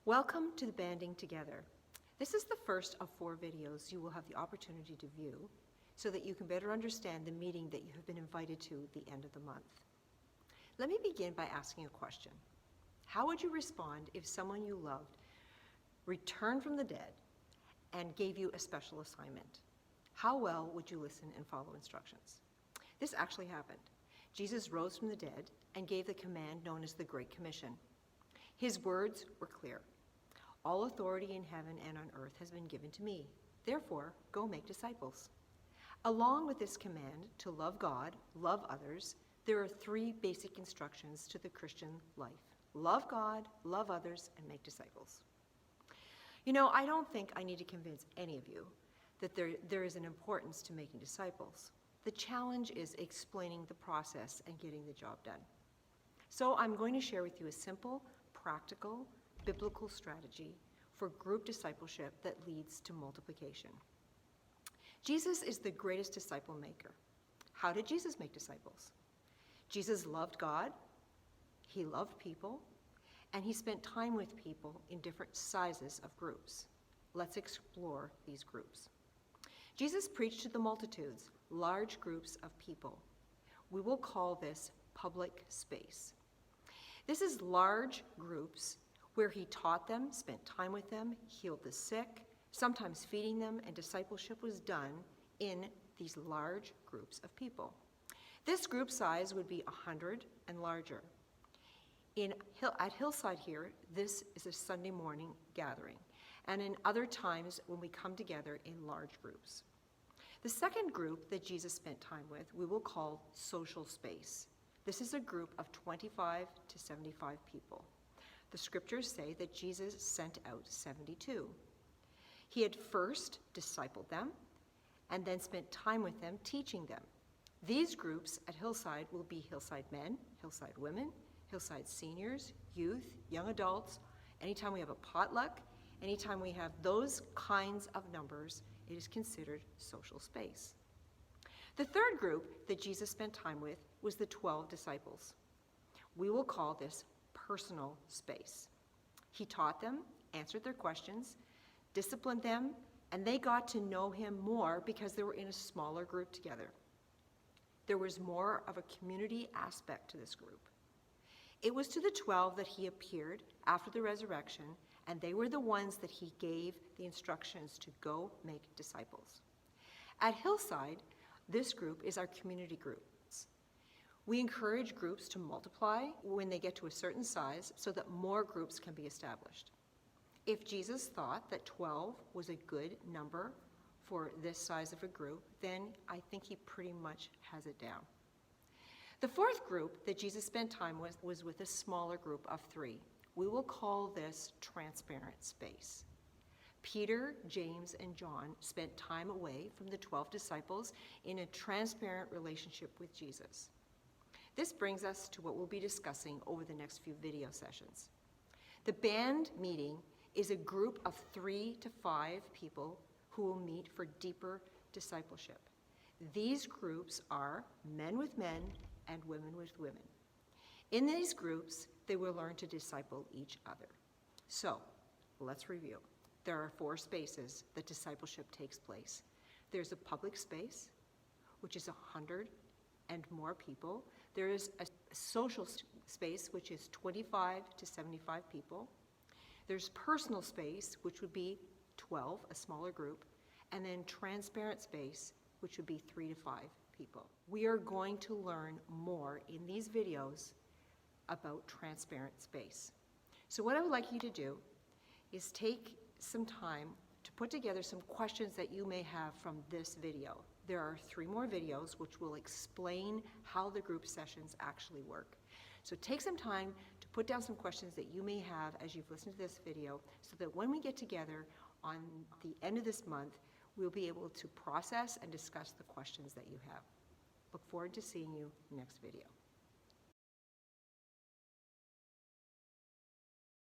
Welcome to the Banding Together. This is the first of 4 videos you will have the opportunity to view so that you can better understand the meeting that you have been invited to at the end of the month. Let me begin by asking a question. How would you respond if someone you loved returned from the dead and gave you a special assignment? How well would you listen and follow instructions? This actually happened. Jesus rose from the dead and gave the command known as the Great Commission. His words were clear. All authority in heaven and on earth has been given to me. Therefore, go make disciples. Along with this command to love God, love others, there are 3 basic instructions to the Christian life. Love God, love others, and make disciples. You know, I don't think I need to convince any of you that there is an importance to making disciples. The challenge is explaining the process and getting the job done. So I'm going to share with you a simple, practical, biblical strategy for group discipleship that leads to multiplication. Jesus is the greatest disciple maker. How did Jesus make disciples? Jesus loved God, he loved people, and he spent time with people in different sizes of groups. Let's explore these groups. Jesus preached to the multitudes, large groups of people. We will call this public space. This is large groups where he taught them, spent time with them, healed the sick, sometimes feeding them, and discipleship was done in these large groups of people. This group size would be 100 and larger. At Hillside here, this is a Sunday morning gathering, and in other times when we come together in large groups. The second group that Jesus spent time with, we will call social space. This is a group of 25 to 75 people. The scriptures say that Jesus sent out 72. He had first discipled them and then spent time with them, teaching them. These groups at Hillside will be Hillside men, Hillside women, Hillside seniors, youth, young adults. Anytime we have a potluck, anytime we have those kinds of numbers, it is considered social space. The third group that Jesus spent time with was the 12 disciples. We will call this personal space. He taught them, answered their questions, disciplined them, and they got to know him more because they were in a smaller group together. There was more of a community aspect to this group. It was to the 12 that he appeared after the resurrection, and they were the ones that he gave the instructions to go make disciples. At Hillside, this group is our community groups. We encourage groups to multiply when they get to a certain size so that more groups can be established. If Jesus thought that 12 was a good number for this size of a group, then I think he pretty much has it down. The fourth group that Jesus spent time with was with a smaller group of 3. We will call this transparent space. Peter, James, and John spent time away from the 12 disciples in a transparent relationship with Jesus. This brings us to what we'll be discussing over the next few video sessions. The band meeting is a group of 3 to 5 people who will meet for deeper discipleship. These groups are men with men and women with women. In these groups, they will learn to disciple each other. So, let's review. There are 4 spaces that discipleship takes place. There's a public space, which is 100 and more people. There is a social space, which is 25 to 75 people. There's personal space, which would be 12, a smaller group, and then transparent space, which would be 3 to 5 people. We are going to learn more in these videos about transparent space. So what I would like you to do is take some time to put together some questions that you may have from this video. There are 3 more videos which will explain how the group sessions actually work. So take some time to put down some questions that you may have as you've listened to this video so that when we get together on the end of this month, we'll be able to process and discuss the questions that you have. Look forward to seeing you next video.